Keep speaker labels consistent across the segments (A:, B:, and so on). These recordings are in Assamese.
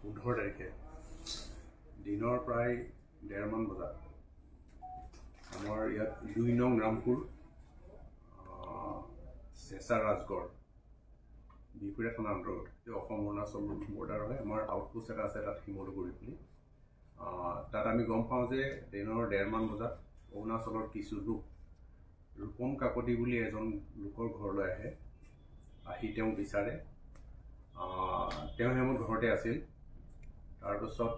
A: 15 তাৰিখে দিনৰ প্ৰায় 1:30 বজাত আমাৰ ইয়াত 2 নং ৰামপুৰ চেঁচা ৰাজগড় বিহপুৰীয়া থানাৰ অন্তৰ্গত অসম অৰুণাচল বৰ্ডাৰ হয়। আমাৰ আউটপোষ্ট এটা আছে তাত শিমলুগুৰি বুলি। তাত আমি গম পাওঁ যে দিনৰ 1:30 বজাত অৰুণাচলৰ কিছু লোক ৰূপম কাকতি বুলি এজন লোকৰ ঘৰলৈ আহি তেওঁ বিচাৰে। তেওঁ হেমত ঘৰতে আছিল। তাৰপিছত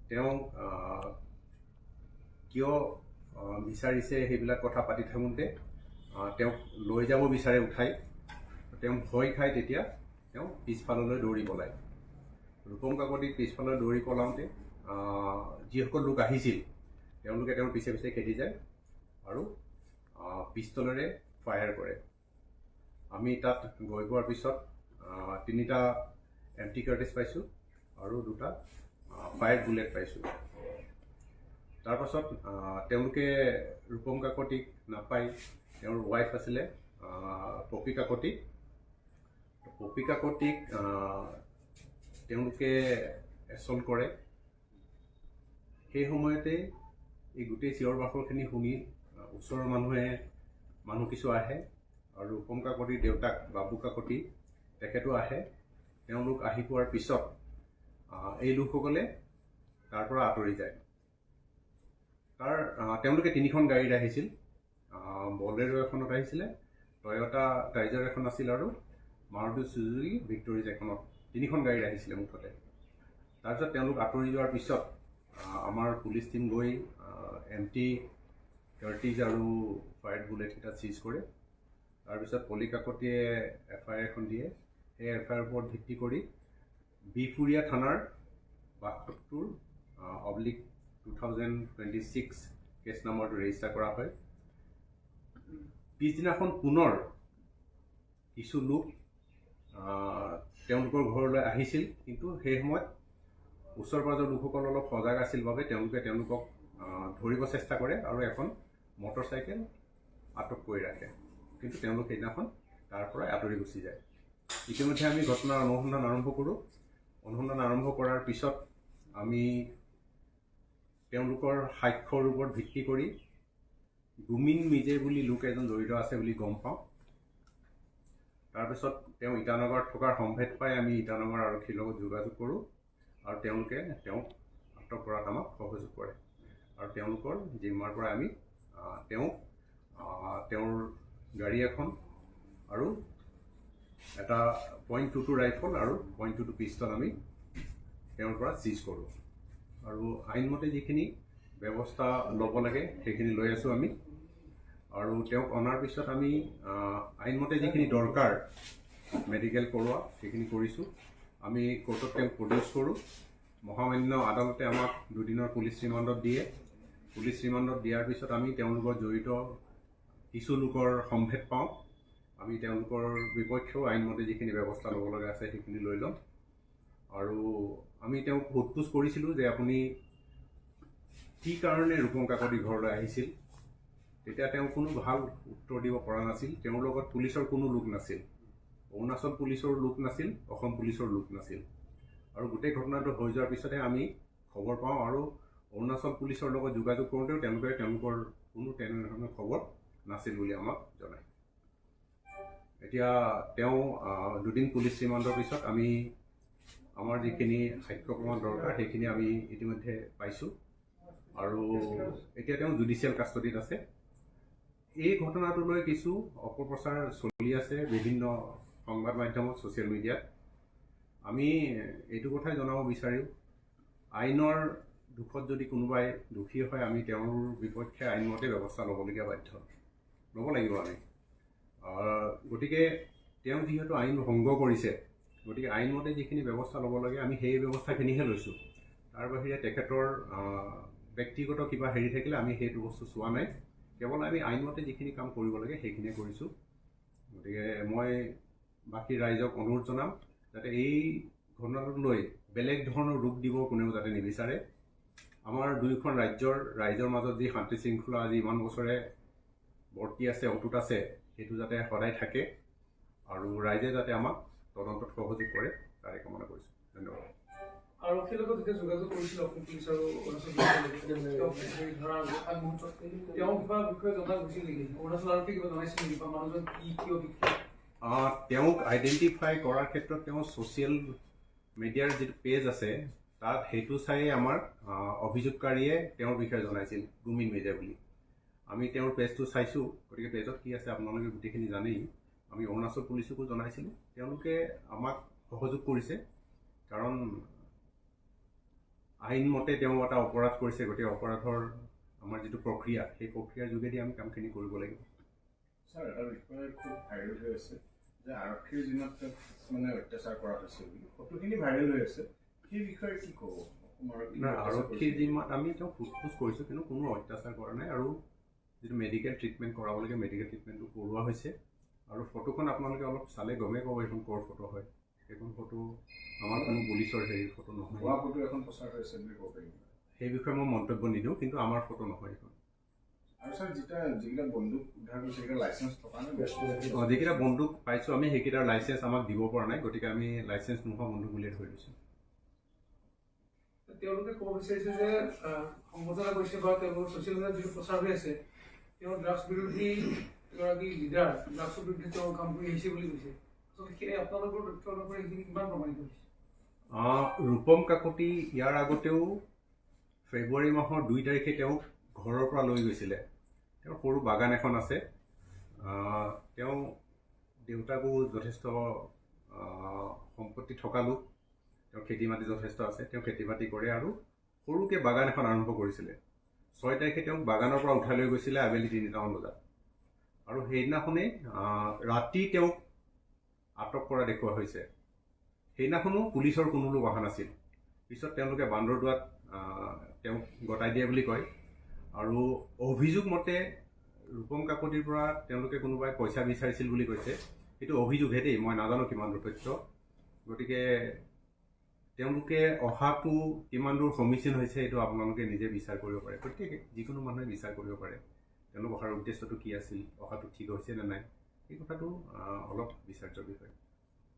A: তেওঁ কিয় বিচাৰিছে সেইবিলাক কথা পাতি থাকোঁতে তেওঁক লৈ যাব বিচাৰে উঠাই। তেওঁ ভয় খাই তেতিয়া তেওঁ পিছফাললৈ দৌৰি পলায়। ৰূপম কাকতিক পিছফালে দৌৰি পলাওঁতে যিসকল লোক আহিছিল তেওঁলোকে তেওঁৰ পিছে পিছে খেদি যায় আৰু পিষ্টলেৰে ফায়াৰ কৰে। আমি তাত গৈ পোৱাৰ পিছত 3টা এম্পটি কাৰ্টেজ পাইছোঁ আৰু 2টা ফায়াৰ বুলেট পাইছোঁ। তাৰপাছত তেওঁলোকে ৰূপম কাকতিক নাপাই তেওঁৰ ৱাইফ আছিলে পপী কাকতি। পপী কাকতিক তেওঁলোকে এছল্ট কৰে। সেই সময়তে এই গোটেই চিঞৰ বাখৰখিনি শুনি ওচৰৰ মানুহ কিছু আহে আৰু ৰূপম কাকতিৰ দেউতাক বাবু কাকতি তেখেতো আহে। তেওঁলোক আহি পোৱাৰ পিছত এই লোকসকলে তাৰ পৰা আঁতৰি যায়। তেওঁলোকে 3খন গাড়ীত আহিছিল। বলেৰো এখনত আহিছিলে, টয়টা টাইজাৰ এখন আছিল আৰু মাৰুতি চুজুকি ভিক্টৰিজ এখনত 3খন গাড়ীত আহিছিলে মুঠতে। তাৰপিছত তেওঁলোক আঁতৰি যোৱাৰ পিছত আমাৰ পুলিচ টীম গৈ এম্পটি কাৰ্টেজ আৰু ফায়াৰ বুলেট কেইটা চিজ কৰে। তাৰপিছত পলি কাকতিয়ে FIR এখন দিয়ে। সেই FIR ওপৰত ভিত্তি কৰি বিহপুৰীয়া থানাৰ 72/2026 কেছ নম্বৰটো ৰেজিষ্টাৰ কৰা হয়। পিছদিনাখন পুনৰ কিছু লোক তেওঁলোকৰ ঘৰলৈ আহিছিল, কিন্তু সেই সময়ত ওচৰ পাজৰ লোকসকল অলপ সজাগ আছিল বাবে তেওঁলোকক ধৰিব চেষ্টা কৰে আৰু এখন মটৰচাইকেল আটক কৰি ৰাখে। কিন্তু তেওঁলোক সেইদিনাখন তাৰ পৰা আঁতৰি গুচি যায়। ইতিমধ্যে আমি ঘটনাৰ অনুসন্ধান আৰম্ভ কৰোঁ। অনুসন্ধান আৰম্ভ কৰাৰ পিছত আমি তেওঁলোকৰ সাক্ষ্যৰ ওপৰত ভিত্তি কৰি গুমিন মিজে বুলি লোক এজন জড়িত আছে বুলি গম পাওঁ। তাৰপিছত তেওঁ ইটানগৰত থকাৰ সম্ভেদ পাই আমি ইটানগৰ আৰক্ষীৰ লগত যোগাযোগ কৰোঁ আৰু তেওঁলোকে তেওঁক আটক কৰাত আমাক সহযোগ কৰে আৰু তেওঁলোকৰ জিম্মাৰ পৰা আমি তেওঁৰ গাড়ী এখন আৰু এটা .22 ৰাইফল আৰু .22 পিষ্টল আমি তেওঁৰ পৰা চিজ কৰোঁ আৰু আইনমতে যিখিনি ব্যৱস্থা ল'ব লাগে সেইখিনি লৈ আছোঁ আমি। আৰু তেওঁক অনাৰ পিছত আমি আইনমতে যিখিনি দৰকাৰ মেডিকেল কৰোৱা সেইখিনি কৰিছোঁ। আমি কোৰ্টত তেওঁক প্ৰডিউচ কৰোঁ। মহামান্য আদালতে আমাক 2 দিনৰ পুলিচ ৰিমাণ্ডত দিয়ে। পুলিচ ৰিমাণ্ডত দিয়াৰ পিছত আমি তেওঁলোকৰ জড়িত কিছু লোকৰ সম্ভেদ পাওঁ। আমি তেওঁলোকৰ বিপক্ষেও আইনমতে যিখিনি ব্যৱস্থা ল'ব লগা আছে সেইখিনি লৈ ল'ম। আৰু আমি তেওঁক সোধপোছ কৰিছিলোঁ যে আপুনি কি কাৰণে ৰূপম কাকতি ঘৰলৈ আহিছিল। তেতিয়া তেওঁ কোনো ভাল উত্তৰ দিব পৰা নাছিল। তেওঁৰ লগত পুলিচৰ কোনো লোক নাছিল, অৰুণাচল পুলিচৰ লোক নাছিল, অসম পুলিচৰ লোক নাছিল। আৰু গোটেই ঘটনাটো হৈ যোৱাৰ পিছতহে আমি খবৰ পাওঁ আৰু অৰুণাচল পুলিচৰ লগত যোগাযোগ কৰোঁতেও তেওঁলোকৰ কোনো তেনেধৰণৰ খবৰ নাছিল বুলি আমাক জনায়। এতিয়া তেওঁ 2 দিন পুলিচ ৰিমাণ্ডৰ পিছত আমি আমাৰ যিখিনি সাক্ষ্য প্ৰমাণ দৰকাৰ সেইখিনি আমি ইতিমধ্যে পাইছোঁ আৰু এতিয়া তেওঁ জুডিচিয়েল কাষ্টডিত আছে। এই ঘটনাটোলৈ কিছু অপপ্ৰচাৰ চলি আছে বিভিন্ন সংবাদ মাধ্যমত, ছ'চিয়েল মিডিয়াত। আমি এইটো কথাই জনাব বিচাৰিম, আইনৰ দুখত যদি কোনোবাই দোষী হয় আমি তেওঁৰ বিপক্ষে আইনমতে ব্যৱস্থা ল'ব লাগিব আমি। গতিকে তেওঁ যিহেতু আইন ভংগ কৰিছে, গতিকে আইনমতে যিখিনি ব্যৱস্থা ল'ব লাগে আমি সেই ব্যৱস্থাখিনিহে লৈছোঁ। তাৰ বাহিৰে তেখেতৰ ব্যক্তিগত কিবা হেৰি থাকিলে আমি সেইটো বস্তু চোৱা নাই। কেৱল আমি আইনমতে যিখিনি কাম কৰিব লাগে সেইখিনিয়ে কৰিছোঁ। গতিকে মই বাকী ৰাইজক অনুৰোধ জনাম যাতে এই ঘটনাটোক লৈ বেলেগ ধৰণৰ ৰূপ দিব কোনেও যাতে নিবিচাৰে। আমাৰ 2খন ৰাইজৰ মাজত যি শান্তি শৃংখলা আজি ইমান বছৰে বৰ্তি আছে, অটুট আছে, সেইটো যাতে সদায় থাকে আৰু ৰাইজে যাতে আমাক তদন্তত সহযোগ কৰে তাৰে কামনা কৰিছোঁ। ধন্যবাদ।
B: তেওঁলোকে যোগাযোগ কৰিছিল অসম পুলিচ আৰু অৰুণাচল ধৰাৰ আগমুহূৰ্তত তেওঁ কিবা বিষয়ে জনা গৈছিল নেকি? অৰুণাচল আৰক্ষী কিবা জনাইছিল নেকি বা মানুহজন কি কিয় বিশেষ?
A: তেওঁক আইডেণ্টিফাই কৰাৰ ক্ষেত্ৰত তেওঁ ছ'চিয়েল মিডিয়াৰ যিটো পেজ আছে তাত সেইটো চাই আমাৰ অভিযোগকাৰীয়ে তেওঁৰ বিষয়ে জনাইছিল গুমিন মিৰ্জা বুলি। আমি তেওঁৰ পেজটো চাইছোঁ, গতিকে পেজত কি আছে আপোনালোকে গোটেইখিনি জানেই। আমি অৰুণাচল পুলিচকো জনাইছিলোঁ, তেওঁলোকে আমাক সহযোগ কৰিছে, কাৰণ আইনমতে তেওঁ এটা অপৰাধ কৰিছে, গতিকে অপৰাধৰ আমাৰ যিটো প্ৰক্ৰিয়া সেই প্ৰক্ৰিয়াৰ যোগেদি আমি কামখিনি কৰিব লাগিব।
C: ছাৰ, এটা বিষয়ে খুব ভাইৰেল হৈ আছে যে আৰক্ষীৰ দিনত মানে অত্যাচাৰ কৰা হৈছে বুলি ফটোখিনি ভাইৰেল হৈ আছে, সেই বিষয়ে কি ক'ব?
A: আৰক্ষীৰ জিম্মাত আমি তেওঁক সোধ কৰিছোঁ, কিন্তু কোনো অত্যাচাৰ কৰা নাই, আৰু যিটো মেডিকেল ট্ৰিটমেণ্ট কৰাব লাগে মেডিকেল ট্ৰিটমেণ্টটো কৰোৱা হৈছে। আৰু ফটোখন আপোনালোকে অলপ চালে গমেই পাব এইখন ক'ৰ ফটো হয়। সেইখন ফটো আমাৰ কোনো পুলিচৰ হেৰি ফটো নহয়।
C: ভুৱা ফটো এখন প্ৰচাৰ হৈ আছে বুলি ক'ব পাৰিম।
A: সেই বিষয়ে মই মন্তব্য নিদিওঁ, কিন্তু আমাৰ ফটো নহয় এইখন।
C: আৰু ছাৰ, যিকেইটা বন্দুক উদ্ধাৰ কৰিছে সেইকেইটা লাইচেঞ্চ থকা নে?
A: যিকেইটা বন্দুক পাইছোঁ আমি সেইকেইটাৰ লাইচেঞ্চ আমাক দিব পৰা নাই, গতিকে আমি লাইচেঞ্চ নোহোৱা বন্দুক বুলিয়ে ধৰি লৈছোঁ।
B: তেওঁলোকে ক'ব বিচাৰিছে যে সম্বোধনা কৰিছে বা তেওঁলোকৰ ছ'চিয়েল মিডিয়াত যিটো প্ৰচাৰ হৈ আছে, তেওঁ ড্ৰাগছ বিৰোধী এগৰাকী লিডাৰ, ড্ৰাগছৰ বিৰুদ্ধে তেওঁ কাম কৰি আহিছে বুলি কৈছে। আচলতে সেই আপোনালোকৰ তথ্য অনুসৰি এইখিনি কিমান প্ৰমাণিত হৈছে?
A: ৰূপম কাকতি ইয়াৰ আগতেও ফেব্ৰুৱাৰী মাহৰ 2 তাৰিখে তেওঁক ঘৰৰ পৰা লৈ গৈছিলে। তেওঁৰ সৰু বাগান এখন আছে, তেওঁ দেউতাকো যথেষ্ট সম্পত্তি থকা লোক, তেওঁৰ খেতি মাটি যথেষ্ট আছে, তেওঁ খেতি বাতি কৰে আৰু সৰুকৈ বাগান এখন আৰম্ভ কৰিছিলে। 6 তাৰিখে তেওঁক বাগানৰ পৰা উঠাই লৈ গৈছিলে আবেলি 3টামান বজাত, আৰু সেইদিনাখনেই ৰাতি তেওঁক আটক কৰা দেখুওৱা হৈছে। সেইদিনাখনো পুলিচৰ কোনো লোক অহা নাছিল। পিছত তেওঁলোকে বান্দৰদোৱাত তেওঁক গতাই দিয়ে বুলি কয়, আৰু অভিযোগ মতে ৰূপম কাকতিৰ পৰা তেওঁলোকে কোনোবাই পইচা বিচাৰিছিল বুলি কৈছে। সেইটো অভিযোগহে দেই, মই নাজানো কিমান দূৰ তথ্য। গতিকে তেওঁলোকে অহাটো কিমান দূৰ সমীচীন হৈছে এইটো আপোনালোকে নিজে বিচাৰ কৰিব পাৰে, গতিকে যিকোনো মানুহে বিচাৰ কৰিব পাৰে তেওঁলোক অহাৰ উদ্দেশ্যটো কি আছিল, অহাটো ঠিক হৈছে নে নাই, এই কথাটো অলপ বিচাৰ্যৰ বিষয়।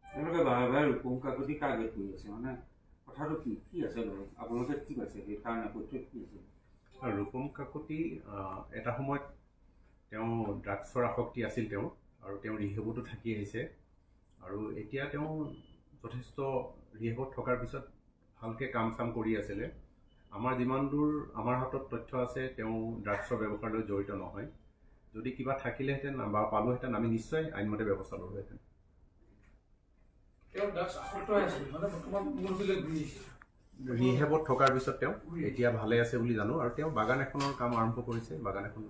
D: তেওঁলোকে বাৰে বাৰে ৰূপম কাকতি টাৰ্গেট কৰি আছে, মানে কথাটো কি আছে আপোনালোকে কি পাইছে সেই কাৰণে কি আছে?
A: ৰূপম কাকতি এটা সময়ত তেওঁ ড্ৰাগছৰ আসক্তি আছিল তেওঁ, আৰু তেওঁ ৰিহেবতো থাকি আহিছে, আৰু এতিয়া তেওঁ যথেষ্ট ৰিহেবত থকাৰ পিছত ভালকৈ কাম চাম কৰি আছিলে। আমাৰ যিমান দূৰ আমাৰ হাতত তথ্য আছে তেওঁ ড্ৰাগছৰ ব্যৱসায়ৰ লগত জড়িত নহয়। যদি কিবা থাকিলেহেঁতেন বা পালোহেঁতেন আমি নিশ্চয় আইনমতে ব্যৱস্থা ল'লোহেঁতেন। ৰিহেবত থকাৰ পিছত তেওঁ এতিয়া ভালে আছে বুলি জানো, আৰু তেওঁ বাগান এখনৰ কাম আৰম্ভ কৰিছে, বাগান এখন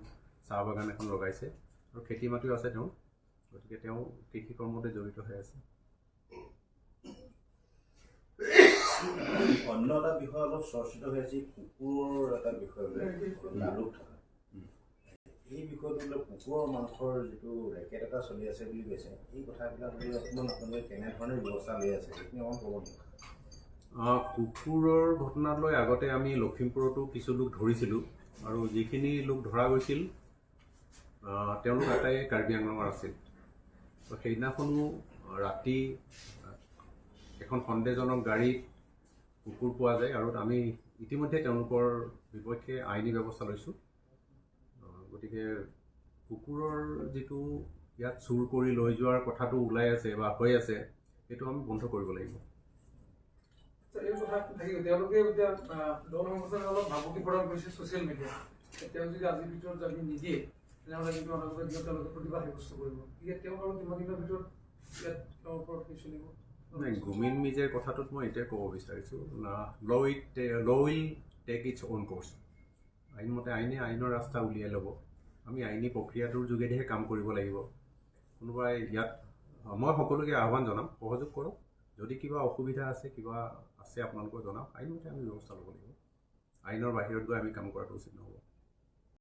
A: চাহ বাগান এখন লগাইছে, আৰু খেতি মাটিও আছে তেওঁ, গতিকে তেওঁ কৃষি কৰ্মতে জড়িত হৈ আছে।
E: অন্য এটা বিষয় অলপ চৰ্চিত হৈ আছে, কুকুৰৰ এটা বিষয় লালুক থকা। এই বিষয়টো বোলে কুকুৰৰ মাংসৰ যিটো ৰেকেট এটা চলি আছে বুলি কৈছে, এই কথাবিলাক অকণমান আপোনালোকে কেনেধৰণে ব্যৱস্থা লৈ আছে সেইখিনি অকণমান ক'ব নেকি?
A: কুকুৰৰ ঘটনাক লৈ আগতে আমি লখিমপুৰতো কিছু লোক ধৰিছিলোঁ, আৰু যিখিনি লোক ধৰা গৈছিল তেওঁলোক এটাই কাৰ্বি আংলঙৰ আছিল। তো সেইদিনাখনো ৰাতি এখন সন্দেহজনক গাড়ীত কুকুৰ পোৱা যায়, আৰু আমি ইতিমধ্যে তেওঁলোকৰ বিপক্ষে আইনী ব্যৱস্থা লৈছোঁ। গতিকে কুকুৰৰ যিটো ইয়াত চুৰ কৰি লৈ যোৱাৰ কথাটো ওলাই আছে বা হৈ আছে, সেইটো আমি বন্ধ কৰিব লাগিব।
B: এই কথা থাকিব, তেওঁলোকে এতিয়া দল সংগঠনে অলপ ভাবুকি প্ৰদান কৰিছে ছ'চিয়েল মিডিয়াত। তেওঁ যদি আজিৰ ভিতৰত যদি নিদিয়ে তেনেহ'লে কিন্তু অনাগত দিনত তেওঁলোকে প্ৰতিবাদ সাব্যস্ত কৰিব। গতিকে তেওঁ আৰু কিমান দিনৰ ভিতৰত ইয়াত তেওঁৰ ওপৰত কি চলিব?
A: নাই, গুমিন মিৰ্জাৰ কথাটোত মই এইটোৱে ক'ব বিচাৰিছোঁ, law will take its own course. আইনমতে আইনৰ ৰাস্তা উলিয়াই ল'ব। আমি আইনী প্ৰক্ৰিয়াটোৰ যোগেদিহে কাম কৰিব লাগিব। কোনোবাই ইয়াত মই সকলোকে আহ্বান জনাম, সহযোগ কৰক। যদি কিবা অসুবিধা আছে, কিবা আছে আপোনালোকক জনাওক, আইনমতে আমি ব্যৱস্থা ল'ব লাগিব। আইনৰ বাহিৰত গৈ আমি কাম কৰাটো উচিত নহ'ব।